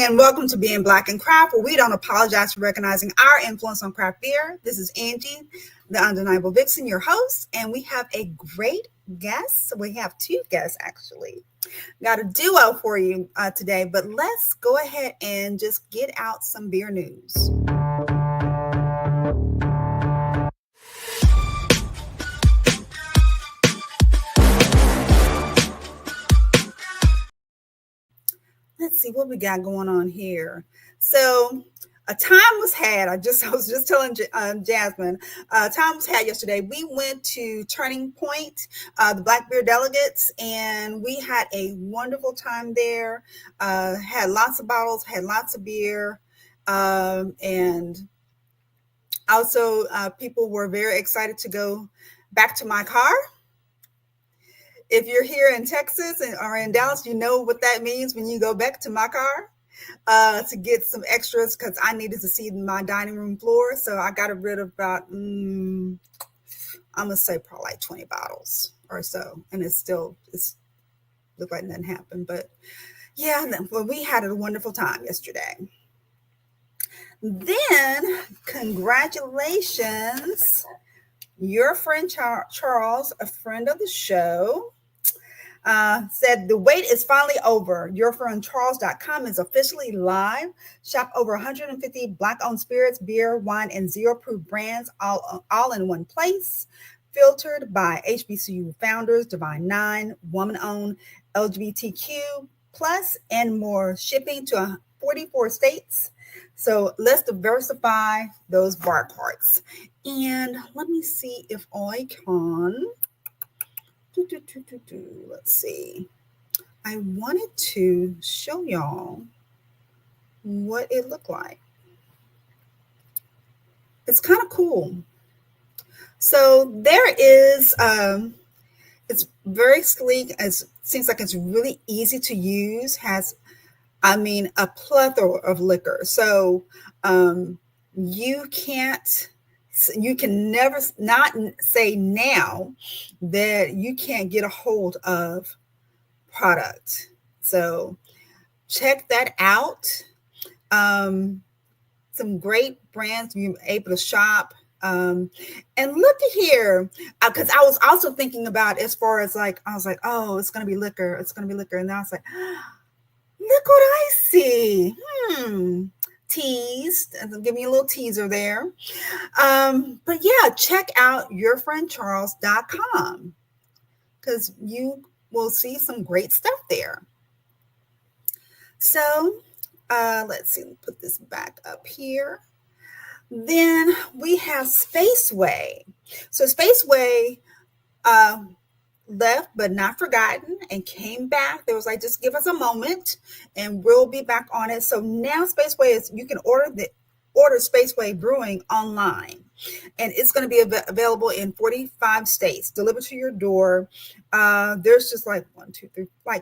and welcome to Being Black and Craft, where we don't apologize for recognizing our influence on craft beer. This is Angie, the Undeniable Vixen, your host, and we have a great guest. So we have two guests, actually. Got a duo for you today, but let's go ahead and just get out some beer news. Let's see what we got going on here. So a time was had. I was just telling Jasmine. Time was had yesterday. We went to Turning Point, the Black Beer Delegates, and we had a wonderful time there. Had lots of bottles, had lots of beer, and also people were very excited to go back to my car. If you're here in Texas or in Dallas, you know what that means when you go back to my car to get some extras, because I needed to see my dining room floor. So I got rid of about, I'm going to say probably like 20 bottles or so. And it's looked like nothing happened. But yeah, well, we had a wonderful time yesterday. Then, congratulations. Your friend Charles, a friend of the show, said the wait is finally over. Yourfriendcharles.com is officially live. Shop over 150 Black-owned spirits, beer, wine, and zero-proof brands all in one place. Filtered by HBCU founders, Divine Nine, woman-owned, LGBTQ+, and more. Shipping to 44 states. So let's diversify those bar carts. And let me see if I can. Let's see. I wanted to show y'all what it looked like. It's kind of cool. So there is, it's very sleek. It seems like it's really easy to use. Has, a plethora of liquor. So you can never not say now that you can't get a hold of product. So check that out. Some great brands you're able to shop. And look at here, because I was also thinking about as far as I was like, oh, it's going to be liquor. It's going to be liquor. And I was like, look what I see. Teased. Give me a little teaser there. But yeah, check out yourfriendcharles.com because you will see some great stuff there. So let's see, put this back up here. Then we have Spaceway. So Spaceway left but not forgotten and came back. There was like, just give us a moment and we'll be back on it. So now Spaceway is, you can order Spaceway Brewing online, and it's going to be available in 45 states, delivered to your door. There's just like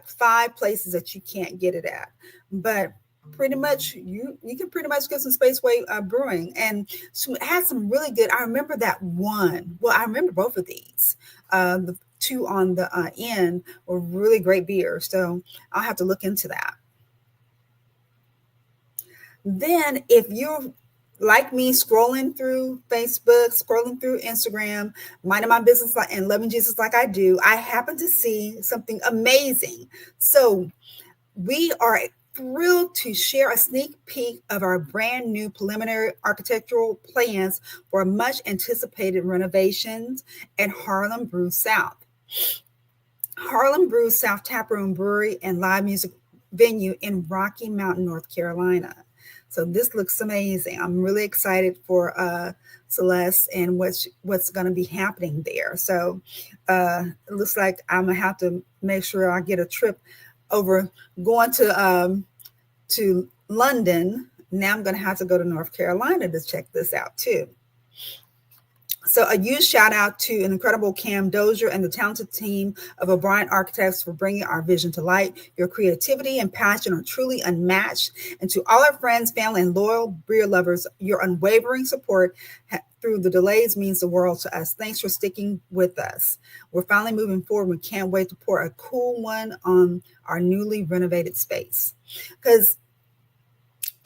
5 places that you can't get it at, but pretty much you can pretty much get some Spaceway Brewing, and so it has some really good. I remember that one. Well, I remember both of these. The two on the end were really great beers, so I'll have to look into that. Then if you're like me, scrolling through Facebook, scrolling through Instagram, minding my business and loving Jesus like I do, I happen to see something amazing. So we are thrilled to share a sneak peek of our brand new preliminary architectural plans for much anticipated renovations at Harlem Brew South. Harlem Brew South Taproom Brewery and Live Music Venue in Rocky Mountain, North Carolina. So this looks amazing. I'm really excited for Celeste and what's going to be happening there. So it looks like I'm going to have to make sure I get a trip over going to London. Now I'm going to have to go to North Carolina to check this out too. So a huge shout out to an incredible Cam Dozier and the talented team of O'Brien Architects for bringing our vision to light. Your creativity and passion are truly unmatched. And to all our friends, family, and loyal beer lovers, your unwavering support through the delays means the world to us. Thanks for sticking with us. We're finally moving forward. We can't wait to pour a cool one on our newly renovated space. Because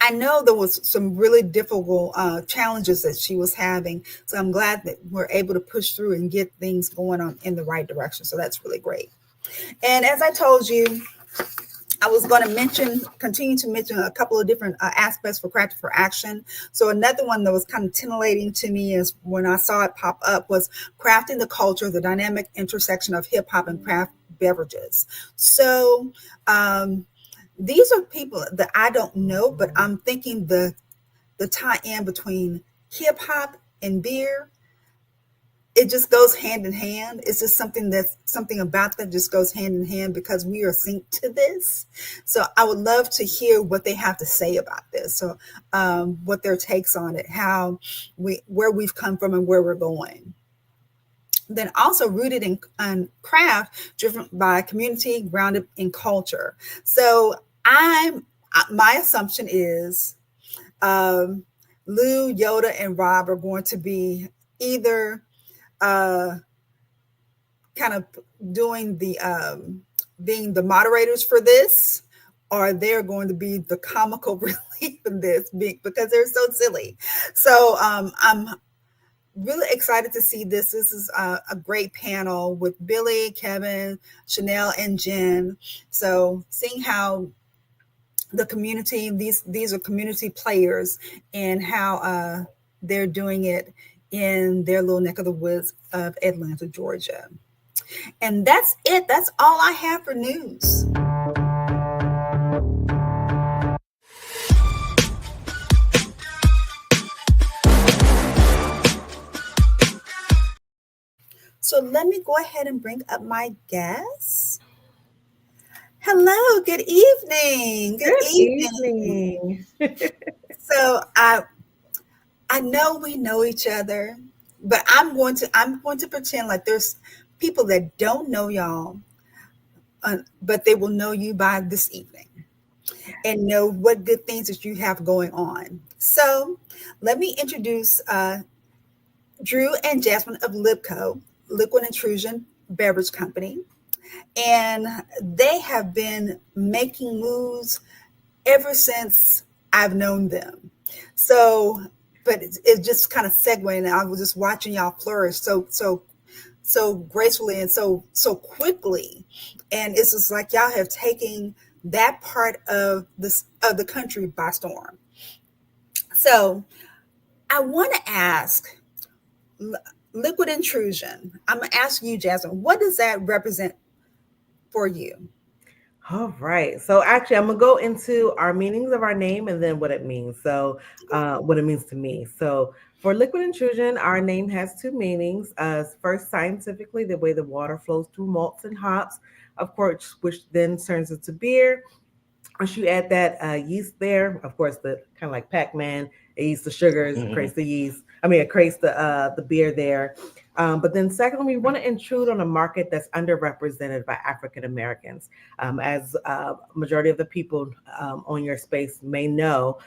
I know there was some really difficult challenges that she was having. So I'm glad that we're able to push through and get things going on in the right direction. So that's really great. And as I told you, I was going to continue to mention a couple of different aspects for Crafted for Action. So another one that was kind of titillating to me is when I saw it pop up was crafting the culture, the dynamic intersection of hip hop and craft beverages. So these are people that I don't know, but I'm thinking the tie in between hip hop and beer, it just goes hand in hand. It's just something about that just goes hand in hand because we are synced to this. So I would love to hear what they have to say about this. So what their takes on it, where we've come from and where we're going. Then also rooted in craft, driven by community, grounded in culture. So my assumption is Lou, Yoda, and Rob are going to be either uh, kind of doing the being the moderators for this, or they're going to be the comical relief in this because they're so silly. So I'm really excited to see this. This is a great panel with Billy, Kevin, Chanel, and Jen. So seeing how the community, these are community players, and how they're doing it in their little neck of the woods of Atlanta, Georgia. And that's it. That's all I have for news. So let me go ahead and bring up my guests. Hello, good evening. Good evening. So I know we know each other, but I'm going to pretend like there's people that don't know y'all, but they will know you by this evening and know what good things that you have going on. So let me introduce Drew and Jasmine of Libco, Liquid Intrusion Beverage Company. And they have been making moves ever since I've known them. So, but it's just kind of segueing. I was just watching y'all flourish so gracefully and so quickly, and it's just like y'all have taken that part of the country by storm. So, I want to ask Liquid Intrusion. I'm gonna ask you, Jasmine, what does that represent for you? All right. So actually, I'm gonna go into our meanings of our name and then what it means. So, what it means to me. So, for liquid intrusion, our name has two meanings. First, scientifically, the way the water flows through malts and hops, of course, which then turns into beer. Once you add that yeast there, of course, the kind of like Pac-Man, it eats the sugars, creates the yeast. I mean, it creates the beer there. But then, secondly, we want to intrude on a market that's underrepresented by African Americans. As majority of the people on your space may know,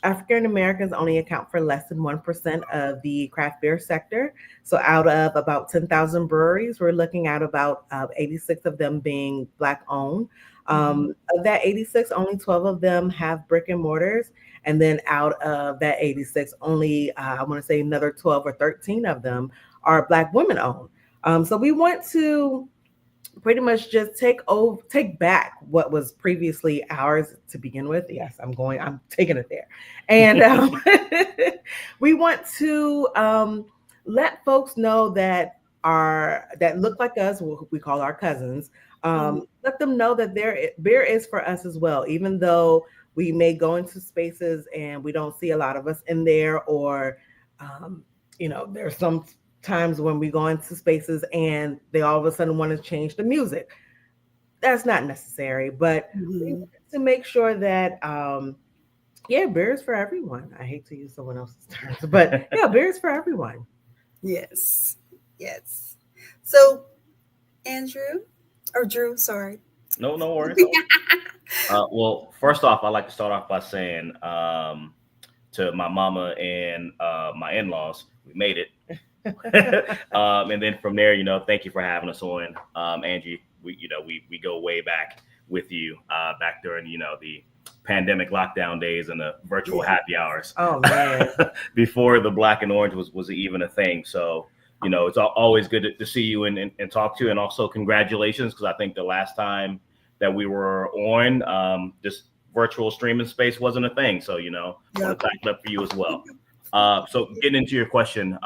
African Americans only account for less than 1% of the craft beer sector. So, out of about 10,000 breweries, we're looking at about 86 of them being Black owned. Of that 86, only 12 of them have brick and mortars. And then out of that 86, only I want to say another 12 or 13 of them are Black women owned. So we want to pretty much just take back what was previously ours to begin with. Yes, I'm taking it there. And we want to let folks know that look like us, who we call our cousins, let them know that beer is for us as well, even though we may go into spaces and we don't see a lot of us in there, or there's some times when we go into spaces and they all of a sudden want to change the music. That's not necessary, but we want to make sure that beer is for everyone. I hate to use someone else's terms, but yeah, beer is for everyone. Yes. Yes. So, Andrew, or Drew, sorry. No, no worries. Well, first off, I'd like to start off by saying to my mama and my in-laws, we made it. And then from there, thank you for having us on, Angie. We go way back with you, back during, the pandemic lockdown days and the virtual Yeah. happy hours. Oh man. Before the black and orange was even a thing. So, it's always good to see you and talk to you. And also congratulations, because I think the last time that we were on, this virtual streaming space wasn't a thing. So, I want Yep. to tack it up for you as well. So getting into your question,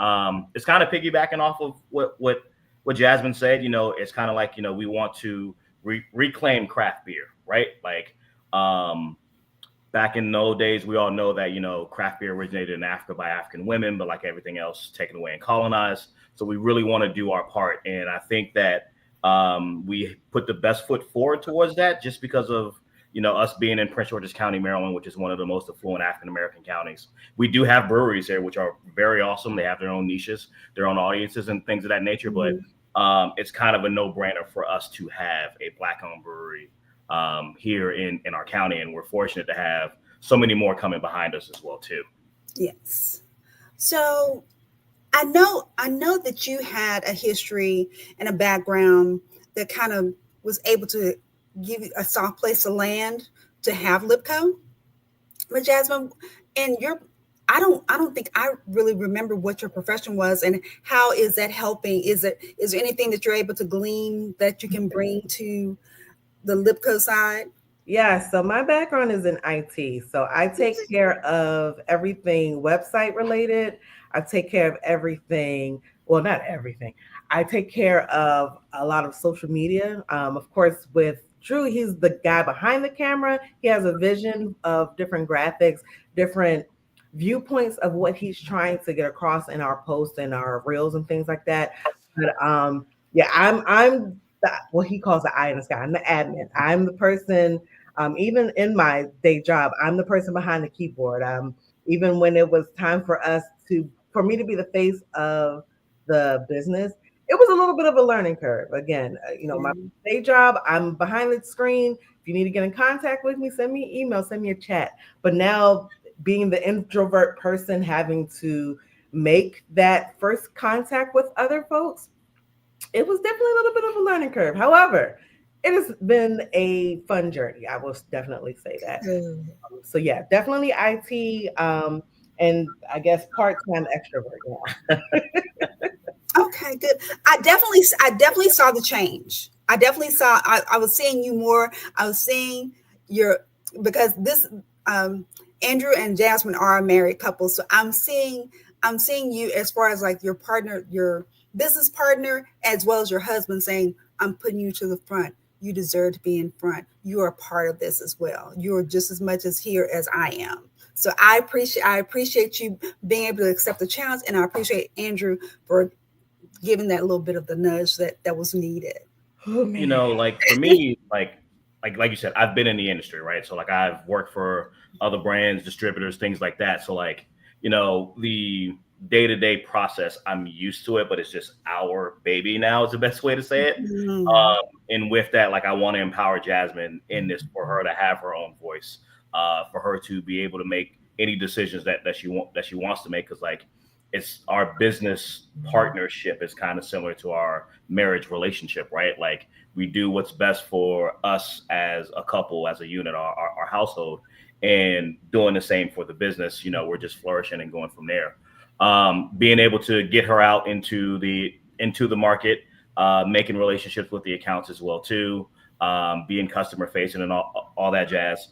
it's kind of piggybacking off of what Jasmine said. It's kind of like, we want to reclaim craft beer, right? Like, back in the old days, we all know that, craft beer originated in Africa by African women, but like everything else, taken away and colonized. So we really want to do our part. And I think that we put the best foot forward towards that, just because of, us being in Prince George's County, Maryland, which is one of the most affluent African-American counties. We do have breweries there, which are very awesome. They have their own niches, their own audiences and things of that nature. Mhm. But it's kind of a no-brainer for us to have a Black-owned brewery here in our county. And we're fortunate to have so many more coming behind us as well, too. Yes. So I know that you had a history and a background that kind of was able to give you a soft place to land to have Libco. But Jasmine, and your I don't think I really remember what your profession was and how is that helping? Is there anything that you're able to glean that you can bring to the Libco side? Yeah, so my background is in IT. So I take care of everything website related. I take care of everything, well, not everything. I take care of a lot of social media. Of course, with Drew, he's the guy behind the camera. He has a vision of different graphics, different viewpoints of what he's trying to get across in our posts and our reels and things like that. But yeah, I'm what he calls the eye in the sky. I'm the admin. I'm the person. Even in my day job, I'm the person behind the keyboard. Even when it was time for me to be the face of the business, it was a little bit of a learning curve. Again, my Yeah. day job, I'm behind the screen. If you need to get in contact with me, send me an email, send me a chat. But now, being the introvert person, having to make that first contact with other folks, it was definitely a little bit of a learning curve. However, it has been a fun journey. I will definitely say that. Good. So yeah, definitely IT, and I guess part-time extrovert now. Okay, good. I definitely saw the change. I was seeing you more. I was seeing your because this um Andrew and Jasmine are a married couple. So I'm seeing you as far as like your partner, your business partner, as well as your husband saying, I'm putting you to the front. You deserve to be in front. You are a part of this as well. You are just as much as here as I am. So I appreciate you being able to accept the challenge, and I appreciate Andrew for giving that little bit of the nudge that was needed. Oh man. Like for me, like you said, I've been in the industry, right? So like I've worked for other brands, distributors, things like that. So like, the day-to-day process, I'm used to it, but it's just our baby now is the best way to say it. Mm, And with that, like I want to empower Jasmine in this, for her to have her own voice, for her to be able to make any decisions that she wants to make. Because like it's our business partnership is kind of similar to our marriage relationship, right? Like we do what's best for us as a couple, as a unit, our household, and doing the same for the business. We're just flourishing and going from there. Being able to get her out into the market, making relationships with the accounts as well too, being customer facing and all that jazz.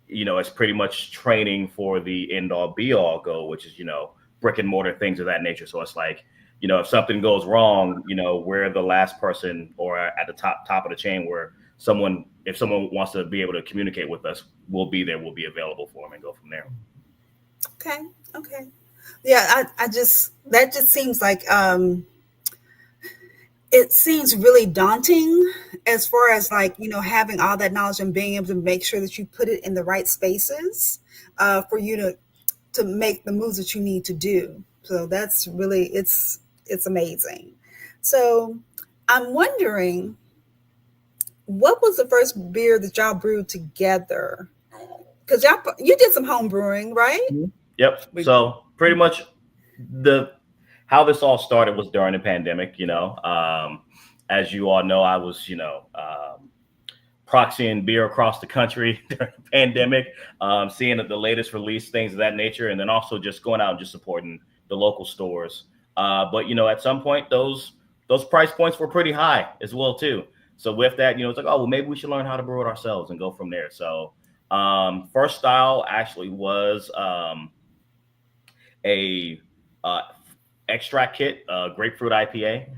It's pretty much training for the end all be all goal, which is brick and mortar things of that nature. So it's like, if something goes wrong, we're the last person or at the top of the chain where if someone wants to be able to communicate with us, we'll be there, we'll be available for them and go from there. okay, okay. Yeah, I just that just seems like it seems really daunting as far as like having all that knowledge and being able to make sure that you put it in the right spaces for you to make the moves that you need to do. So that's really it's amazing. So I'm wondering, what was the first beer that y'all brewed together? Because you did some home brewing, right? Yep. We- So pretty much the how this all started was during the pandemic. As you all know, I was proxying beer across the country during the pandemic, seeing the latest release, things of that nature, and then also just going out and just supporting the local stores. But at some point, those price points were pretty high as well too. So with that, it's like, oh well, maybe we should learn how to brew it ourselves and go from there. So first style actually was a extract kit, grapefruit IPA.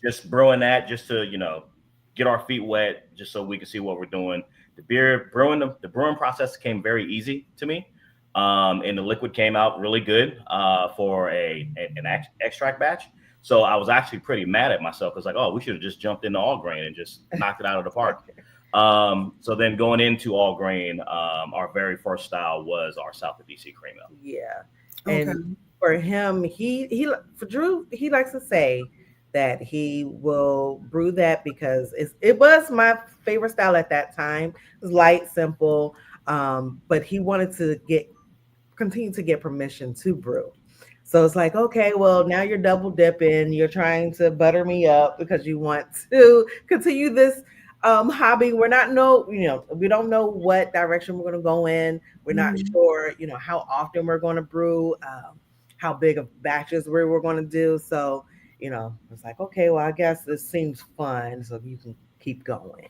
Just brewing that just to get our feet wet, just so we can see what we're doing. The beer brewing, the brewing process came very easy to me, and the liquid came out really good for an extract batch. So I was actually pretty mad at myself because like, oh, we should have just jumped into all grain and just knocked it out of the park. So then going into all grain, our very first style was our South of DC cream ale. Yeah. And for him, for Drew, he likes to say that he will brew that because it was my favorite style at that time. It was light, simple, but he wanted to continue to get permission to brew. So it's like, okay, well, now you're double dipping. You're trying to butter me up because you want to continue this hobby. We don't know what direction we're going to go in. We're not sure, how often we're going to brew, how big of batches we're going to do. So, it's like, okay, well, I guess this seems fun, so you can keep going.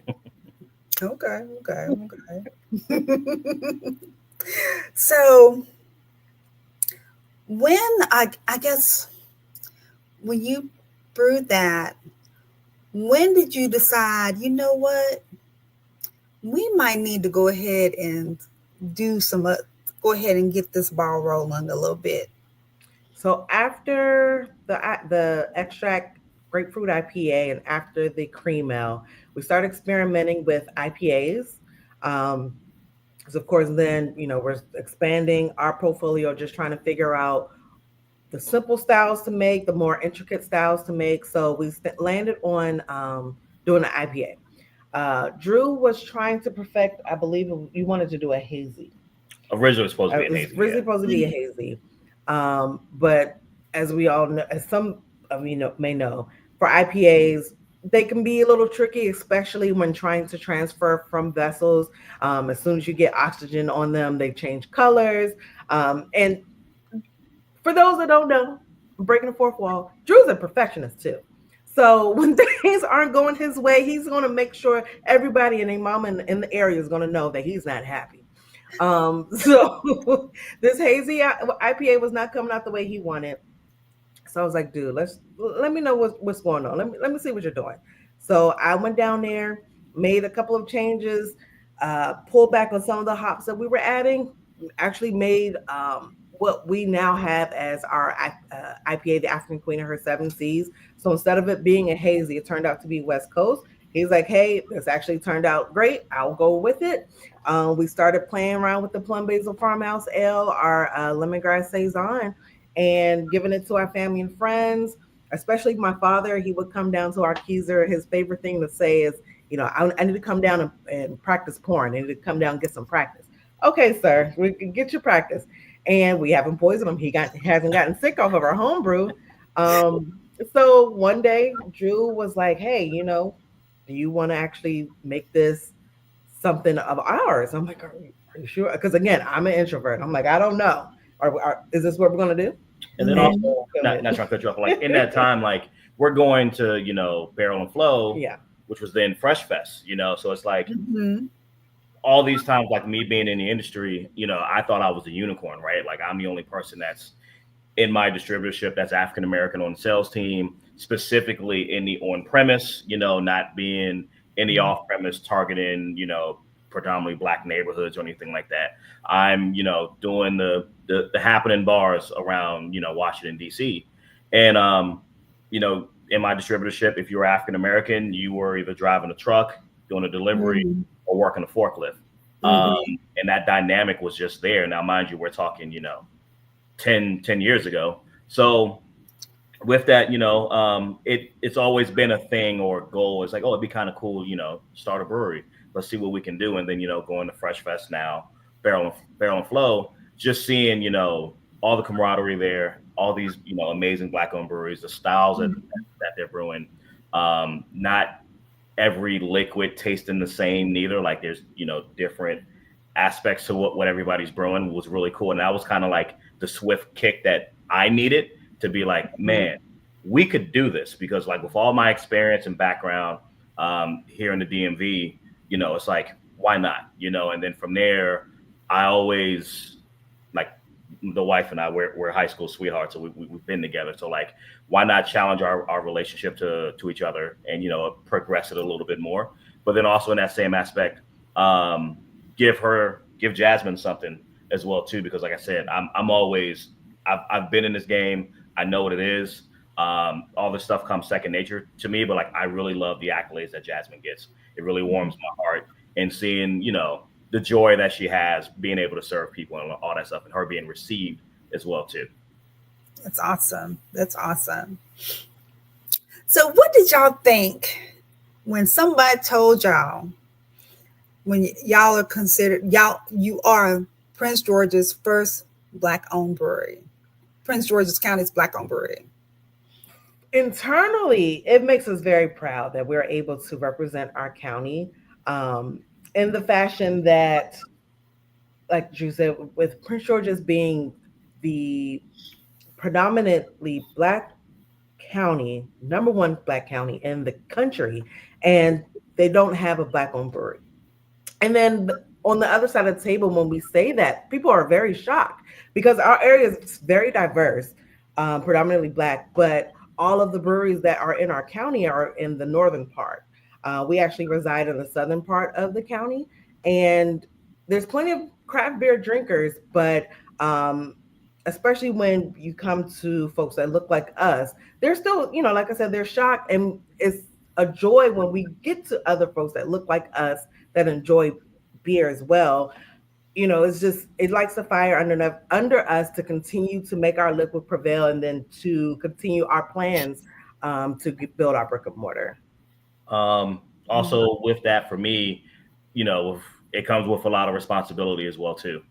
Okay. So when I guess when you brewed that, when did you decide, you know what, we might need to go ahead and do go ahead and get this ball rolling a little bit? So after the extract grapefruit IPA and after the cream ale, we started experimenting with IPAs. So of course, then we're expanding our portfolio, just trying to figure out the simple styles to make, the more intricate styles to make. So we landed on doing an IPA. Drew was trying to perfect, I believe you wanted to do a hazy. Originally supposed to be a hazy. Originally supposed to be a hazy. But as we all know, as some of you may know, for IPAs, they can be a little tricky, especially when trying to transfer from vessels. As soon as you get oxygen on them, they change colors. And for those that don't know, breaking the fourth wall, Drew's a perfectionist too. So when things aren't going his way, he's going to make sure everybody and their mom in the area is going to know that he's not happy. So this hazy IPA was not coming out the way he wanted. So I was like, dude, let me know what's going on. Let me see what you're doing. So I went down there, made a couple of changes, pulled back on some of the hops that we were adding, actually made what we now have as our IPA, the African Queen of her Seven Seas. So instead of it being a hazy, it turned out to be West Coast. He's like, hey, this actually turned out great. I'll go with it. We started playing around with the Plum Basil Farmhouse Ale, our lemongrass saison, and giving it to our family and friends, especially my father. He would come down to our Keyser. His favorite thing to say is, I need to come down and practice pouring. I need to come down and get some practice. Okay, sir, we can get your practice. And we haven't poisoned him. He hasn't gotten sick off of our homebrew. So one day, Drew was like, hey, do you want to actually make this something of ours? I'm like, are you sure? Because again, I'm an introvert. I'm like, I don't know. Is this what we're going to do? And then also, not trying to cut you off, like in that time, like we're going to, Barrel and Flow, which was then Fresh Fest, so it's like all these times, like me being in the industry, I thought I was a unicorn, right? Like I'm the only person that's in my distributorship that's African American on the sales team, specifically in the on premise, not being in the off premise targeting, predominantly Black neighborhoods or anything like that. I'm, doing the happening bars around, Washington, D.C. And, in my distributorship, if you were African American, you were either driving a truck, doing a delivery, or working a forklift. And that dynamic was just there. Now, mind you, we're talking, 10 years ago. So with that, it's always been a thing or goal. It's like, oh, it'd be kind of cool, start a brewery. Let's see what we can do. And then, going to Fresh Fest now, Barrel and Flow, just seeing, all the camaraderie there, all these, amazing Black owned breweries, the styles that they're brewing, not every liquid tasting the same neither. Like there's, different aspects to what everybody's brewing was really cool. And that was kind of like the swift kick that I needed to be like, Mhm. man, we could do this because like with all my experience and background here in the DMV, it's like, why not? And then from there, I always like the wife and I, we're high school sweethearts, so we've been together. So like, why not challenge our relationship to each other and progress it a little bit more? But then also in that same aspect, um, give Jasmine something as well too, because like I said, I'm always I've been in this game. I know what it is. All this stuff comes second nature to me, but like I really love the accolades that Jasmine gets. It really warms my heart and seeing the joy that she has being able to serve people and all that stuff, and her being received as well too. That's awesome. That's awesome. So, what did y'all think when somebody told y'all when y'all are considered you are Prince George's first black-owned brewery, Prince George's County's black-owned brewery? Internally, it makes us very proud that we're able to represent our county um, in the fashion that, like Drew said, with Prince George's being the predominantly black county, number one black county in the country, and they don't have a black owned brewery. And then on the other side of the table, when we say that, people are very shocked because our area is very diverse, predominantly black, but all of the breweries that are in our county are in the northern part. We actually reside in the southern part of the county, and there's plenty of craft beer drinkers, but especially when you come to folks that look like us, they're still, like I said, they're shocked, and it's a joy when we get to other folks that look like us that enjoy beer as well. It's just it lights the fire under us to continue to make our liquid prevail, and then to continue our plans to build our brick and mortar. Um, Also with that for me, it comes with a lot of responsibility as well too.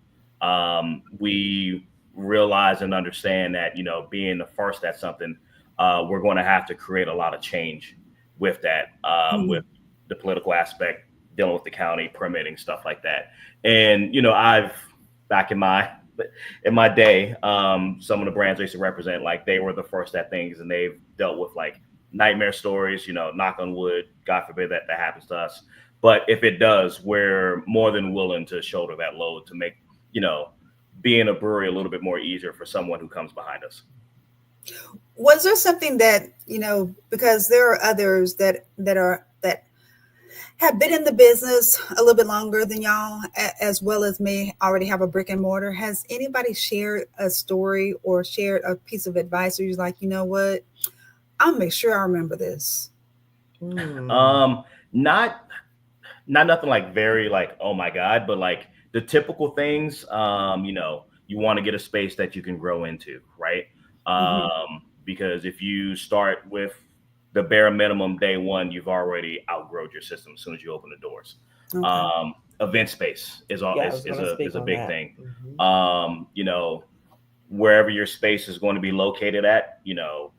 We realize and understand that being the first at something, we're going to have to create a lot of change with that, Mhm. with the political aspect, dealing with the county permitting stuff like that. And I've back in my day, some of the brands I used to represent, like they were the first at things, and they've dealt with like nightmare stories. Knock on wood, God forbid that happens to us. But if it does, we're more than willing to shoulder that load to make you know being a brewery a little bit more easier for someone who comes behind us. Was there something that because there are others that have been in the business a little bit longer than y'all, as well as may already have a brick and mortar? Has anybody shared a story or shared a piece of advice where you're like, you know what, I'll make sure I remember this? Hmm. Um, not not nothing like very like oh my god, but like the typical things. You want to get a space that you can grow into, right? Hmm. Because if you start with the bare minimum day one, you've already outgrown your system as soon as you open the doors. Okay. Event space is all Yeah, I is, was is going to a speak is a on big that. thing. Hmm. Um, you know, Wherever your space is going to be located at,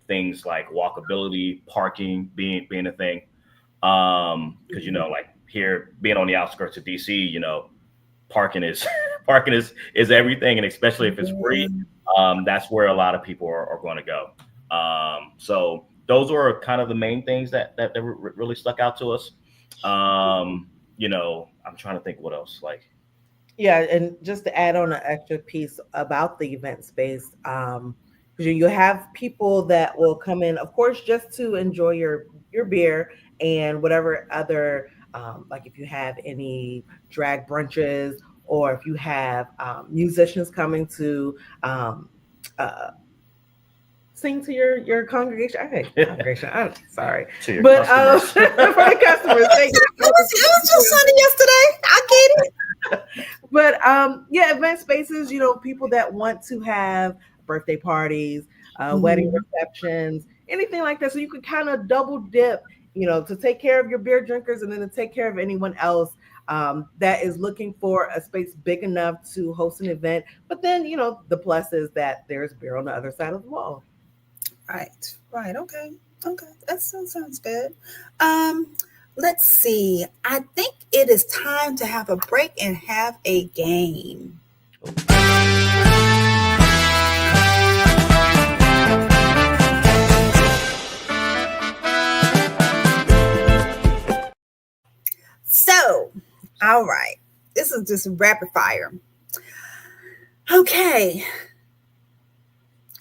things like walkability, parking being a thing. Because like here being on the outskirts of DC, parking is parking is everything, and especially if it's free, Yeah. that's where a lot of people are going to go. So those were kind of the main things that really stuck out to us. I'm trying to think what else. Like, Yeah, and just to add on an extra piece about the event space, because you have people that will come in, of course, just to enjoy your beer and whatever other, like if you have any drag brunches, or if you have musicians coming to uh, sing to your congregation. Okay, congregation. I'm sorry, to your but customers. for the customers, thank you. It was just Sunday yesterday. I get it. But yeah, event spaces, people that want to have birthday parties, wedding Mhm. receptions, anything like that. So you could kind of double dip, to take care of your beer drinkers and then to take care of anyone else that is looking for a space big enough to host an event. But then, the plus is that there's beer on the other side of the wall. Right. Right. Okay. Okay. That sounds good. Um, Let's see. I think it is time to have a break and have a game. So, all right. This is just rapid fire. Okay.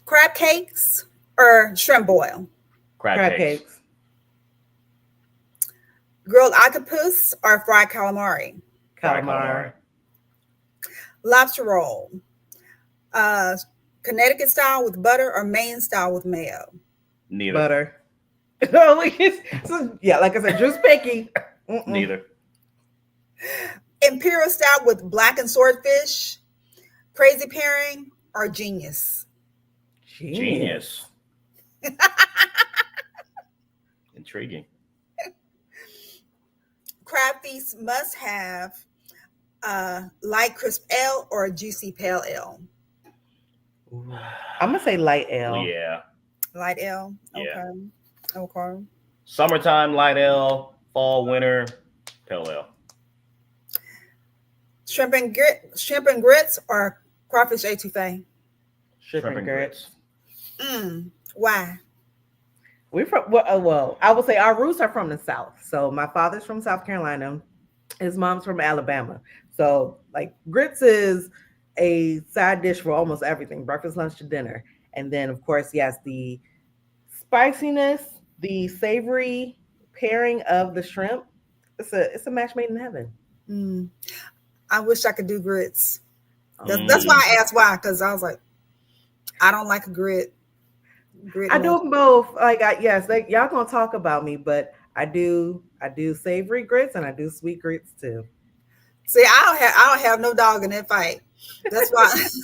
Crab cakes or shrimp boil? Crab Crab cakes. cakes. Grilled octopus or fried calamari? Fried Calamari. calamari. Lobster roll. Uh, Connecticut style with butter or Maine style with mayo? Neither. Butter. Oh, yeah, like I said, juice picky. Neither. Imperial style with blackened swordfish? Crazy pairing or genius? Genius. Intriguing. Crab feast must have light crisp ale or juicy pale ale? I'm gonna say light ale. Yeah. Light ale. Yeah. Okay. Okay. Summertime light ale, fall, winter, pale ale. Shrimp and grits or crawfish etouffee? Shrimp and grits. Why? We're from well, I would say our roots are from the South. So my father's from South Carolina, his mom's from Alabama. So like grits is a side dish for almost everything, breakfast, lunch, to dinner. And then of course, yes, the spiciness, the savory pairing of the shrimp. It's a match made in heaven. Mm. I wish I could do grits. That's why I asked why, because I was like, I don't like a grit. I do them both. Like yes, y'all gonna talk about me, but I do savory grits and I do sweet grits too. See, I don't have no dog in that fight. That's why. See,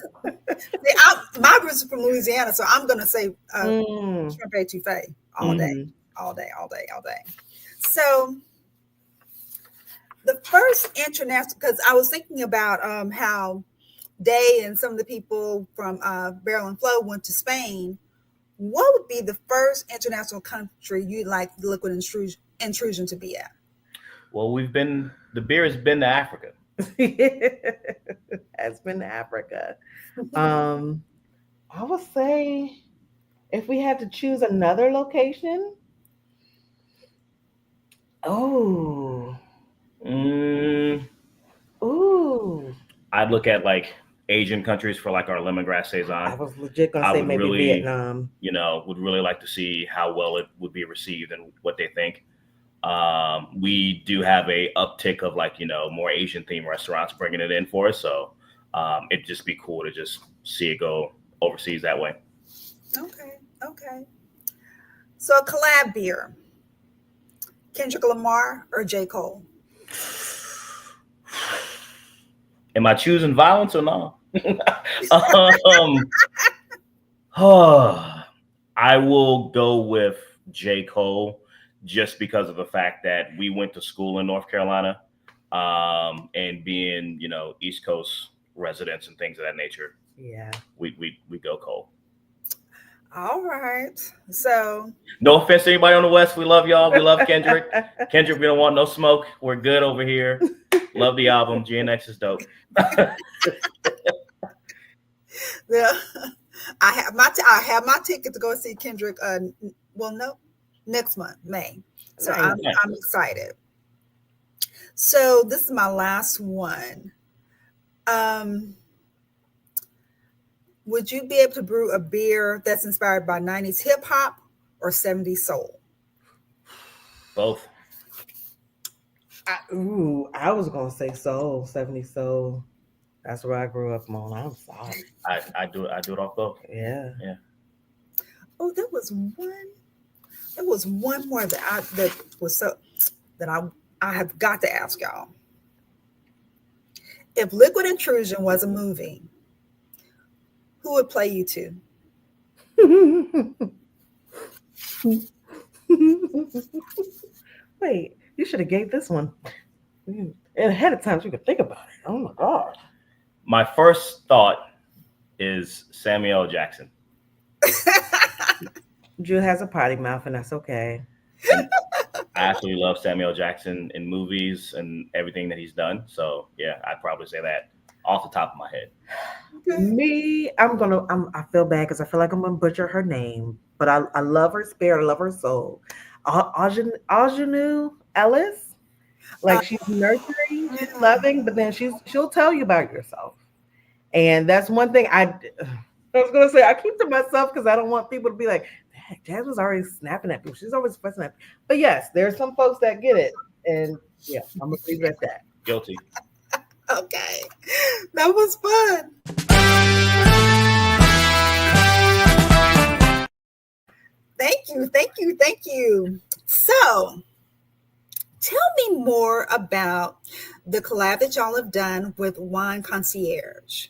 my roots are from Louisiana, so I'm gonna say shrimp etouffee all day, all day, all day, all day. So the first international, because I was thinking about how Day and some of the people from Barrel and Flow went to Spain. What would be the first international country you'd like the Liquid Intrusion to be at? Well, the beer has been to Africa. Has been to Africa. I would say if we had to choose another location. Oh. Ooh. I'd look at like Asian countries for like our lemongrass saison. I was legit gonna say maybe really, Vietnam. Would really like to see how well it would be received and what they think. We do have a uptick of like more Asian themed restaurants bringing it in for us, so it'd just be cool to just see it go overseas that way. Okay. So a collab beer, Kendrick Lamar or J. Cole? Am I choosing violence or not? I will go with J. Cole just because of the fact that we went to school in North Carolina, and being East Coast residents and things of that nature. Yeah, we go Cole. All right. So no offense to anybody on the West, we love y'all. We love Kendrick. Kendrick, we don't want no smoke. We're good over here. Love the album. GNX is dope. Yeah, I have my ticket to go see Kendrick. Next month, May. So I'm excited. So this is my last one. Would you be able to brew a beer that's inspired by 90s hip hop or 70s soul? Both. I was gonna say soul, 70s soul. That's where I grew up on. I'm sorry. I do it off both. Yeah. Oh, there was one more that I have got to ask y'all. If Liquid Intrusion was a movie, who would play you two? Wait, you should have gave this one ahead of time so you could think about it. Oh my God. My first thought is Samuel Jackson. Drew has a potty mouth, and that's okay. I absolutely love Samuel Jackson in movies and everything that he's done. So yeah, I'd probably say that off the top of my head. Okay. Me, I feel bad because I feel like I'm gonna butcher her name, but I love her spirit, I love her soul. Ajanu Ellis, Uh, like she's nurturing, she's loving, but then she'll tell you about yourself, and that's one thing I was gonna say I keep to myself because I don't want people to be like, "Dang, Jazz was already snapping at people. She's always fussing at." But yes, there are some folks that get it, and yeah, I'm gonna leave it at that. Guilty. okay. That was fun. Thank you. Thank you. Thank you. So, tell me more about the collab that y'all have done with Wine Concierge.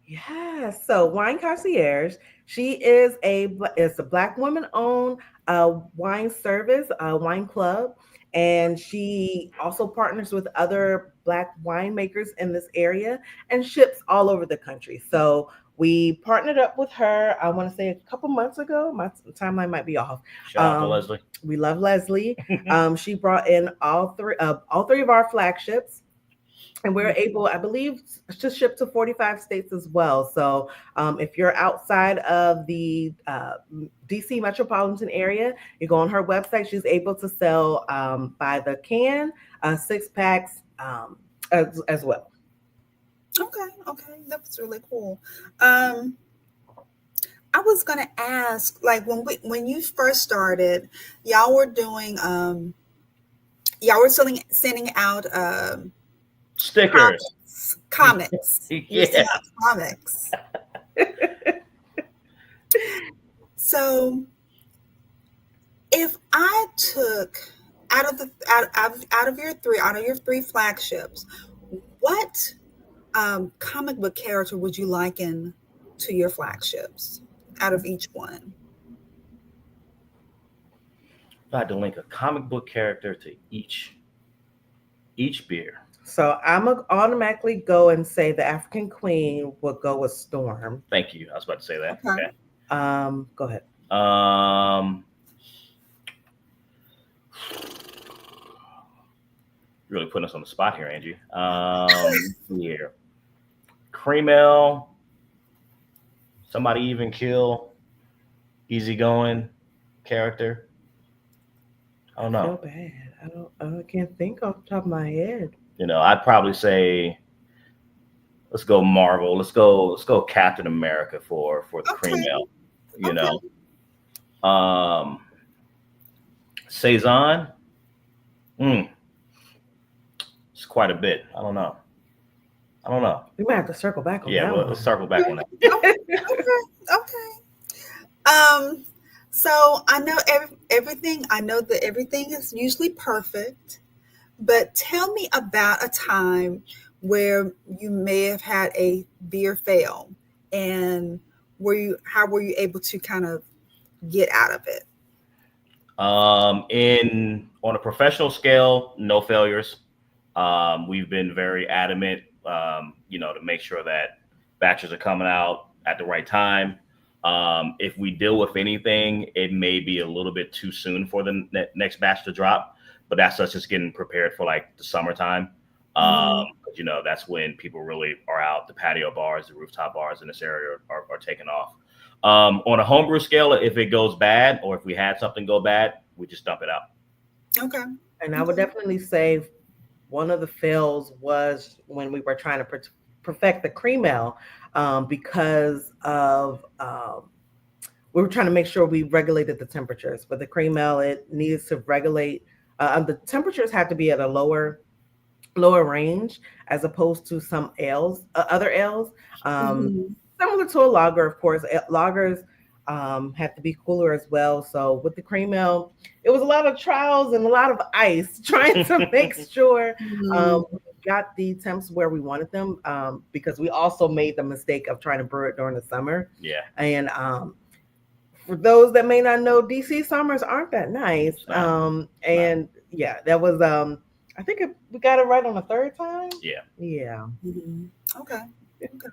Yeah. So Wine Concierge, she is it's a Black woman owned wine service, wine club, and she also partners with other Black winemakers in this area and ships all over the country. So we partnered up with her. I want to say a couple months ago. My timeline might be off. Shout out to Leslie. We love Leslie. She brought in all three of our flagships, and we're able, I believe, to ship to 45 states as well. So if you're outside of the DC metropolitan area, you go on her website. She's able to sell by the can, 6 packs as well. Okay. Okay. That was really cool. Um, I was gonna ask, like when you first started, y'all were doing y'all were sending out Stickers. comics. You were Yeah. sending out comics. So if I took out of your three flagships, what comic book character would you liken to your flagships out of each one? I had to link a comic book character to each beer. So I'm gonna automatically go and say the African Queen would go with Storm. Thank you. I was about to say that. Okay. Go ahead. Really putting us on the spot here, Angie. Here. Cream Ale. Somebody even kill. Easygoing character. I don't I feel know. bad. I can't think off the top of my head. I'd probably say let's go Marvel. Let's go Captain America for the Cream Okay. Ale. You Okay. know. Saison. Mm, it's quite a bit. I don't know. We might have to circle back on Yeah, that well, one. let's circle back on that. Okay. Okay. So I know everything. I know that everything is usually perfect, but tell me about a time where you may have had a beer fail, and how were you able to kind of get out of it? In on a professional scale, no failures. We've been very adamant, to make sure that batches are coming out at the right time. If we deal with anything, it may be a little bit too soon for the next batch to drop, but that's us just getting prepared for like the summertime. Mhm. 'Cause, that's when people really are out. The patio bars, the rooftop bars in this area are taking off. On a homebrew scale, if it goes bad or if we had something go bad, we just dump it out. Okay. And I would Okay. definitely say one of the fails was when we were trying to perfect the cream ale, because of we were trying to make sure we regulated the temperatures. For the cream ale, it needs to regulate. The temperatures had to be at a lower range as opposed to some ales, other ales. Um, Mhm. Similar to a lager, of course. Lagers have to be cooler as well. So with the cream ale, it was a lot of trials and a lot of ice trying to make sure Mhm. we got the temps where we wanted them, because we also made the mistake of trying to brew it during the summer. Yeah, And for those that may not know, DC summers aren't that nice. it's not. And yeah, that was I think we got it right on the third time. Yeah, Yeah. Mhm. Okay. Okay.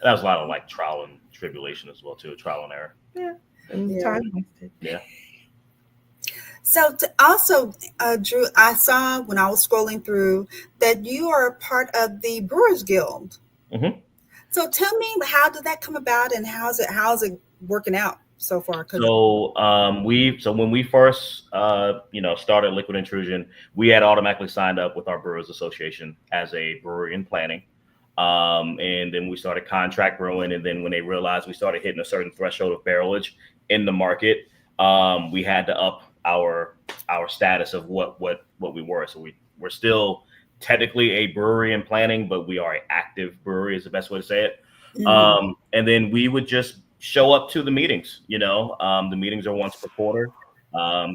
that was a lot of like trial and tribulation as well too, trial and error. Yeah. And Yeah. time wasted. Yeah. So also, Drew, I saw when I was scrolling through that you are a part of the Brewers Guild. Hmm. So tell me, how did that come about, and how's it working out so far? Because So when we first started Liquid Intrusion, we had automatically signed up with our Brewers Association as a brewery in planning. And then we started contract brewing, and then when they realized we started hitting a certain threshold of barrelage in the market, we had to up our status of what we were. So we're still technically a brewery in planning, but we are an active brewery is the best way to say it. Mhm. And then we would just show up to the meetings. The meetings are once per quarter.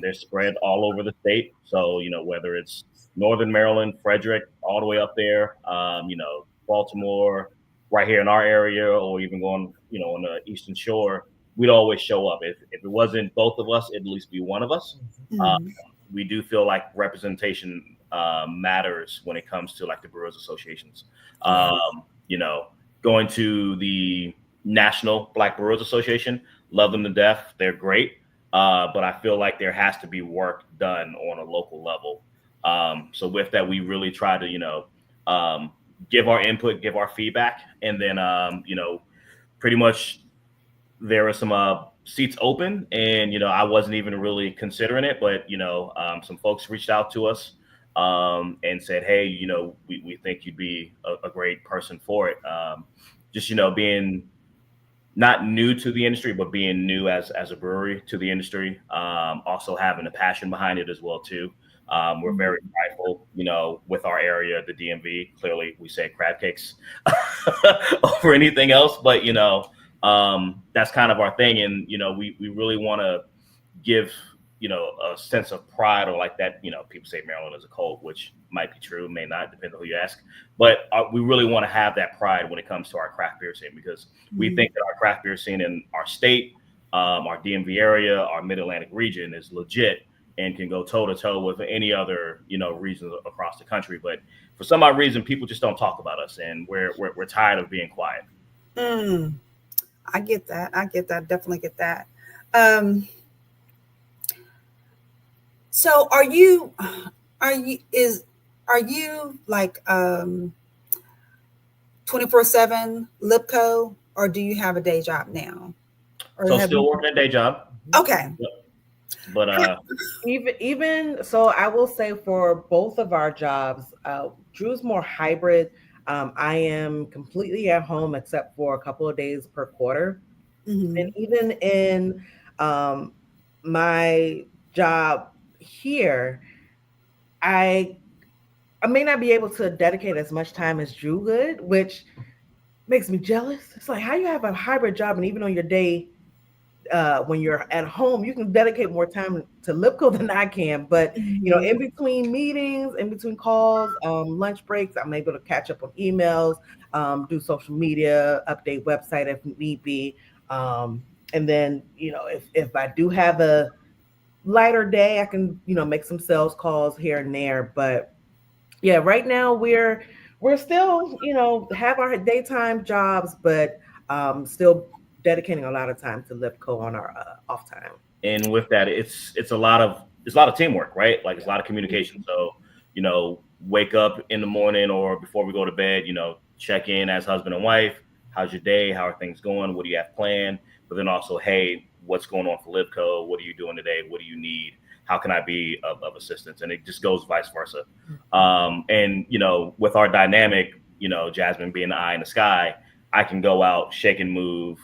They're spread all over the state. So, whether it's Northern Maryland, Frederick, all the way up there, Baltimore, right here in our area, or even going, on the Eastern Shore, we'd always show up. If it wasn't both of us, it'd at least be one of us. Uh, Mhm. we do feel like representation matters when it comes to like the Brewers Associations. Yeah. You know, going to the National Black Brewers Association, love them to death. They're great. But I feel like there has to be work done on a local level. So with that, we really try to, um, give our input, give our feedback, and then, pretty much there were some seats open, and I wasn't even really considering it, but some folks reached out to us and said, "Hey, we think you'd be a great person for it." Just being not new to the industry, but being new as a brewery to the industry. Also having a passion behind it as well too. We're very prideful, with our area, the DMV. Clearly, we say crab cakes over anything else, but that's kind of our thing, and we really want to give a sense of pride, or like that. People say Maryland is a cult, which might be true, may not, depend on who you ask. But we really want to have that pride when it comes to our craft beer scene, because we Mhm. think that our craft beer scene in our state, our DMV area, our Mid Atlantic region is legit and can go toe to toe with any other regions across the country. But for some odd reason, people just don't talk about us, and we're tired of being quiet. Mm. I get that. I get that. Definitely get that. Um, so are you is are you like 24/7 Lipco, or do you have a day job now? Or So have you still working a day job, Okay. but Even so, I will say for both of our jobs, Drew's more hybrid. I am completely at home except for a couple of days per quarter. And Mhm. even in um, my job here, I I may not be able to dedicate as much time as Drew would, which makes me jealous. It's like how you have a hybrid job, and even on your day when you're at home, you can dedicate more time to Lipco than I can. But Mhm. in between meetings, in between calls, lunch breaks, I'm able to catch up on emails, do social media, update website if need be. Um, and then if I do have a lighter day, I can make some sales calls here and there. But yeah, right now we're still have our daytime jobs, but still dedicating a lot of time to Lipco on our off time. and with that, it's a lot of teamwork, right? Like it's a lot of Yeah. communication. So wake up in the morning or before we go to bed, check in as husband and wife. How's your day? How are things going? What do you have planned? But then also, hey, what's going on for Libco? What are you doing today? What do you need? How can I be of assistance? And it just goes vice versa. And with our dynamic, Jasmine being the eye in the sky, I can go out, shake and move,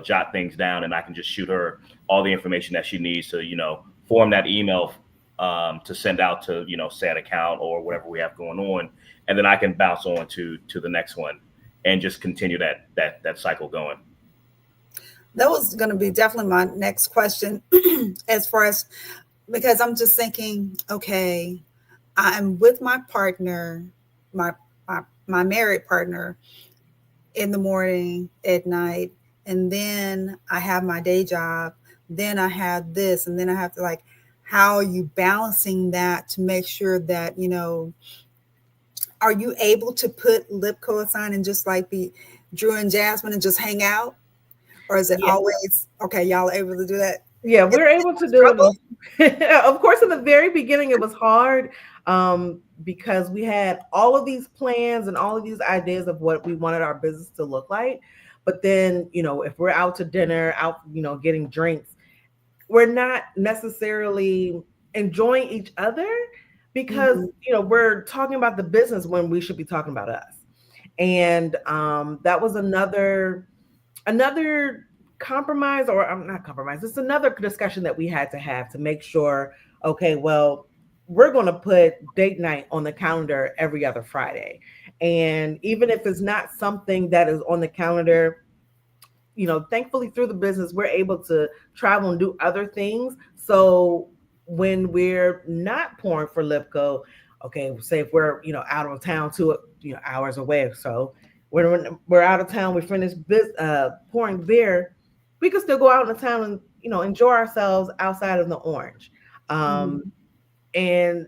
jot things down, and I can just shoot her all the information that she needs to, form that email to send out to, said account or whatever we have going on, and then I can bounce on to the next one and just continue that cycle going. That was going to be definitely my next question as far as, because I'm just thinking, okay, I'm with my partner, my my married partner, in the morning, at night, and then I have my day job, then I have this, and then I have to, like, how are you balancing that to make sure that, are you able to put Lipco aside and just like be Drew and Jasmine and just hang out? Or is it Yeah. always okay, y'all are able to do that? Yeah, we're able to do Struggle? it. Of course, in the very beginning, it was hard because we had all of these plans and all of these ideas of what we wanted our business to look like. But then, if we're out to dinner, out, getting drinks, we're not necessarily enjoying each other because, Mhm, we're talking about the business when we should be talking about us. And that was another compromise, or I'm not compromise, it's another discussion that we had to have to make sure, okay, well, we're going to put date night on the calendar every other Friday. And even if it's not something that is on the calendar, thankfully through the business, we're able to travel and do other things. So when we're not pouring for Libco, okay, say if we're, out of town 2 hours away or so, when we're out of town, we finish pouring beer, we can still go out in the town and, enjoy ourselves outside of the orange. Um, mhm. and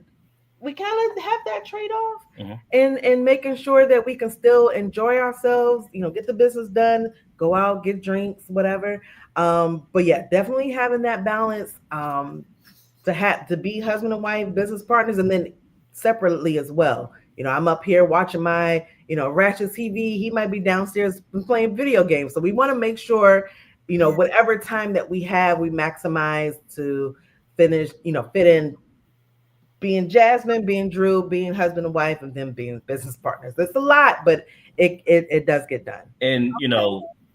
we kind of have that trade off Hmm. and making sure that we can still enjoy ourselves, get the business done, go out, get drinks, whatever. But yeah, definitely having that balance, to be husband and wife, business partners, and then separately as well. I'm up here watching my, Ratchet TV. He might be downstairs playing video games. So we want to make sure, Yeah. whatever time that we have, we maximize to finish, fit in being Jasmine, being Drew, being husband and wife, and then being business partners. It's a lot, but it does get done. And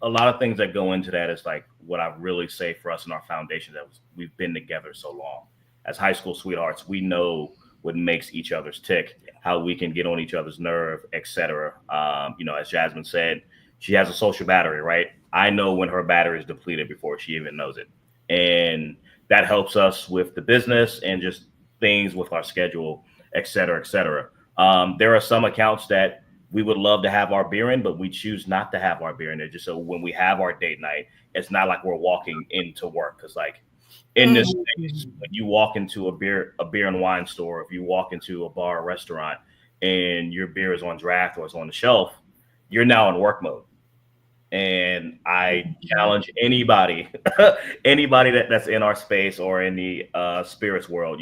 a lot of things that go into that is like what I really say for us in our foundation that we've been together so long as high school sweethearts. We know what makes each other's tick, how we can get on each other's nerve, etc. As Jasmine said, she has a social battery, right? I know when her battery is depleted before she even knows it, and that helps us with the business and just things with our schedule, etc., etc. There are some accounts that we would love to have our beer in, but we choose not to have our beer in there. Just so when we have our date night, it's not like we're walking into work. Because like in this space, Mhm. when you walk into a beer and wine store, if you walk into a bar or restaurant, and your beer is on draft or it's on the shelf, you're now in work mode. And I challenge anybody, anybody that's in our space or in the spirits world,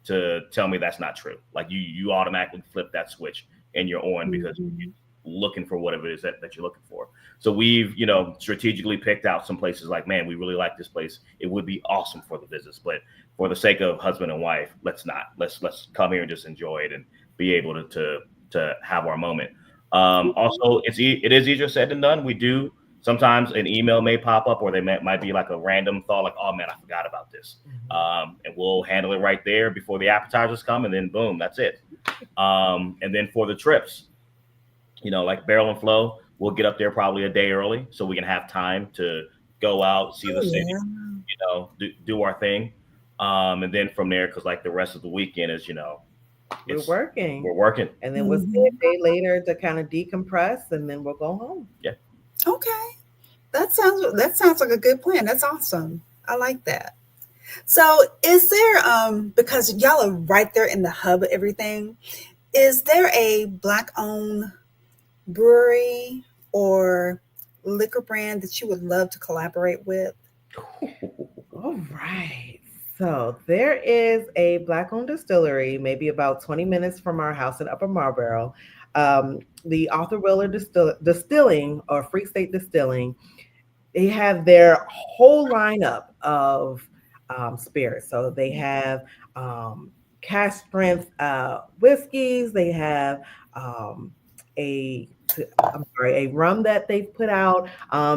to tell me that's not true. Like you automatically flip that switch and you're on because Mhm. you're looking for whatever it is that you're looking for. So we've, strategically picked out some places like, man, we really like this place. It would be awesome for the business, but for the sake of husband and wife, let's not. Let's come here and just enjoy it and be able to have our moment. Also, it is easier said than done. We do sometimes an email may pop up, or might be like a random thought, like, oh man, I forgot about this, and we'll handle it right there before the appetizers come, and then boom, that's it. And then for the trips, like Barrel and Flow, we'll get up there probably a day early so we can have time to go out, see Oh, the city, yeah. do our thing. And then from there, because like the rest of the weekend is, We're it's working. we're working. And then we'll stay Mhm. a day later to kind of decompress and then we'll go home. Yeah. Okay. That sounds like a good plan. That's awesome. I like that. So, is there because y'all are right there in the hub of everything, is there a black owned brewery or liquor brand that you would love to collaborate with? All right. So there is a black owned distillery, maybe about 20 minutes from our house in Upper Marlboro. The Arthur Wheeler Distilling or Free State Distilling, they have their whole lineup of spirits. So they have cask strength whiskeys. They have um, a I'm sorry, a rum that they've put out.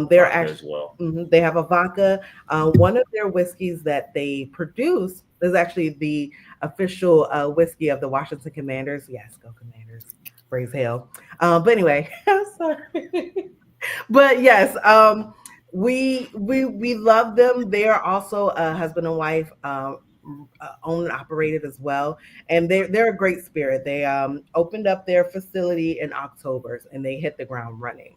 They're Vodka actually as well. they have a vodka. One of their whiskeys that they produce is actually the official whiskey of the Washington Commanders. Yes, go Commanders! Praise hell. But anyway, sorry. But yes, we love them. They are also a husband and wife, owned and operated as well, and they're a great spirit. They opened up their facility in October, and they hit the ground running.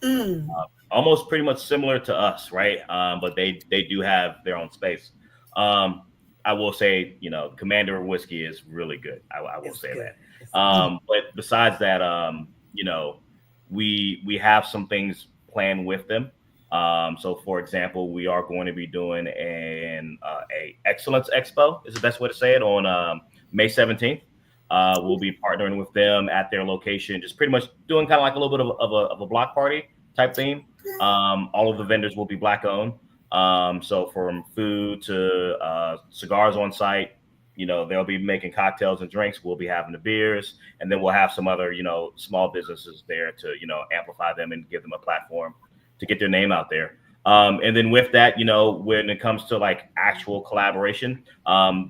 Mm. Almost pretty much similar to us, right? Yeah, But they do have their own space. Um, I will say, Commander whiskey is really good. I will it's say good. It's that. Mm. But besides that, we have some things planned with them. So, for example, we are going to be doing a Excellence Expo, is the best way to say it, on May 17th. We'll be partnering with them at their location, just pretty much doing kind of like a little bit of a block party type theme. All of the vendors will be black owned. So from food to cigars on site, they'll be making cocktails and drinks. We'll be having the beers, and then we'll have some other, small businesses there to, amplify them and give them a platform to get their name out there. And then with that, when it comes to like actual collaboration,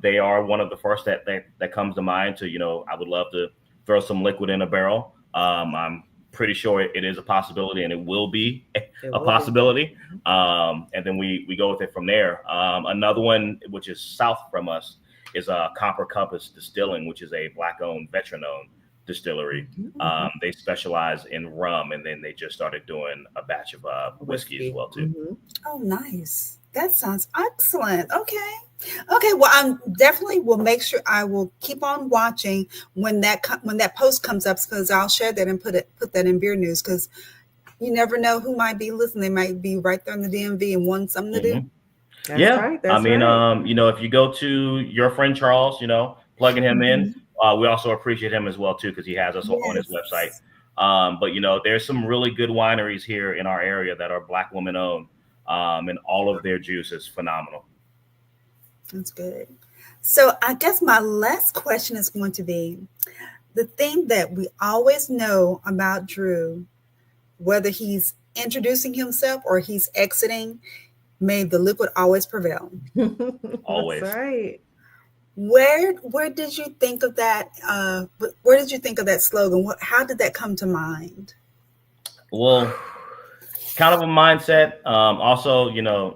they are one of the first that comes to mind. To I would love to throw some liquid in a barrel. I'm pretty sure it is a possibility, and it will be a possibility. And then we go with it from there. Another one, which is south from us, is Copper Compass Distilling, which is a black-owned, veteran-owned distillery. They specialize in rum, and then they just started doing a batch of whiskey as well too. Oh, nice. That sounds excellent. Okay. Okay. Well, I'm definitely will make sure I will keep on watching when that post comes up, because I'll share that and put that in Beer News, because you never know who might be listening. They might be right there in the DMV and want something to do. That's right. I mean, if you go to your friend Charles, plugging him in, we also appreciate him as well too, because he has us on his website. But there's some really good wineries here in our area that are Black woman owned, and all of their juice is phenomenal. That's good. So I guess my last question is going to be the thing that we always know about Drew, whether he's introducing himself or he's exiting, may the liquid always prevail. Always. That's right. Where did you think of that? Where did you think of that slogan? How did that come to mind? Well, kind of a mindset. Also,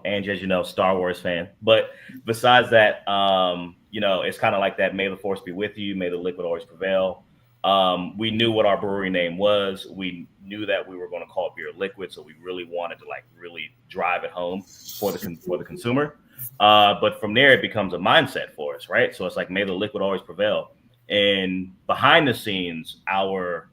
Angie, as you know, Star Wars fan. But besides that, it's kind of like that. May the force be with you. May the liquid always prevail. We knew what our brewery name was. We knew that we were going to call beer liquid, so we really wanted to really drive it home for the consumer. But from there, it becomes a mindset for us, right? So it's like, may the liquid always prevail. And behind the scenes, our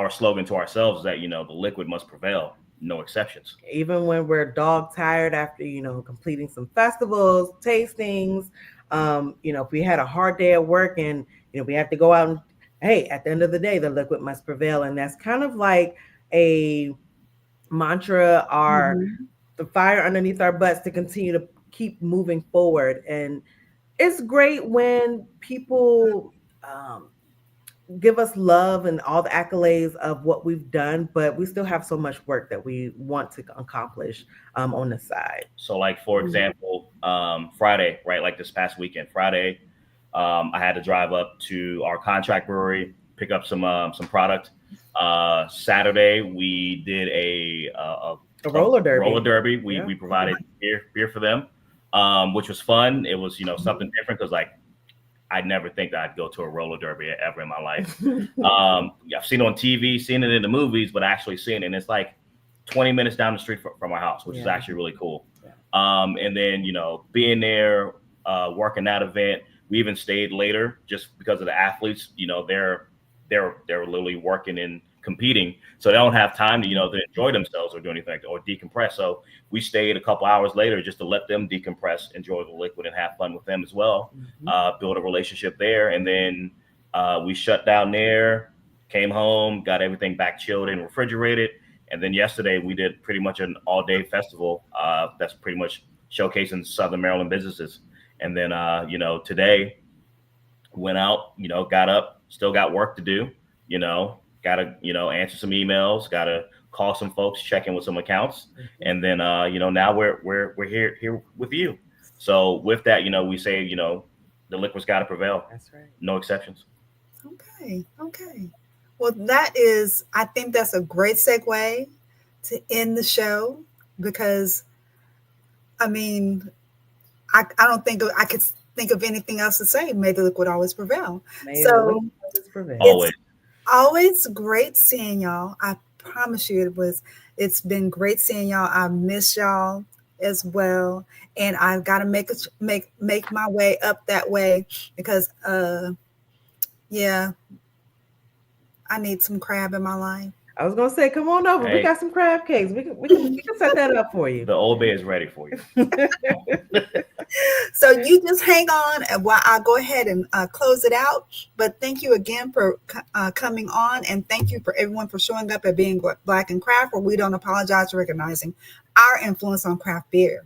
slogan to ourselves is that, the liquid must prevail, no exceptions. Even when we're dog tired after, completing some festivals, tastings, if we had a hard day at work and, we have to go out and, hey, at the end of the day, the liquid must prevail. And that's kind of like a mantra, the fire underneath our butts to continue to keep moving forward. And it's great when people give us love and all the accolades of what we've done, but we still have so much work that we want to accomplish on the side. So like, for example, Friday, right? Like this past weekend, Friday, I had to drive up to our contract brewery, pick up some product. Saturday, we did a roller derby. We provided beer for them, which was fun. It was, something different, because I'd never think that I'd go to a roller derby ever in my life. I've seen it on TV, seen it in the movies, but actually seeing it, and it's like 20 minutes down the street from our house, which is actually really cool. And then, being there, working that event, we even stayed later just because of the athletes. They're literally working and competing, so they don't have time to to enjoy themselves or do anything or decompress. So we stayed a couple hours later just to let them decompress, enjoy the liquid, and have fun with them as well. Build a relationship there, and then we shut down there, came home, got everything back chilled and refrigerated, and then yesterday we did pretty much an all-day festival that's pretty much showcasing Southern Maryland businesses. And then today went out, got up, still got work to do, gotta answer some emails, gotta call some folks, check in with some accounts, and then now we're here with you. So with that, we say the liquid's got to prevail. That's right. No exceptions. Okay. Well, I think that's a great segue to end the show, because I mean, I don't think I could think of anything else to say. May the liquid always prevail. Always. Always great seeing y'all. I promise you it's been great seeing y'all. I miss y'all as well. And I've got to make my way up that way, because I need some crab in my life. I was gonna say, come on over. We Hey, got some crab cakes. We can set that up for you. the old bay is ready for you. So you just hang on and while I go ahead and close it out. But thank you again for coming on, and thank you for everyone for showing up at Being Black and Craft, where we don't apologize for recognizing our influence on craft beer.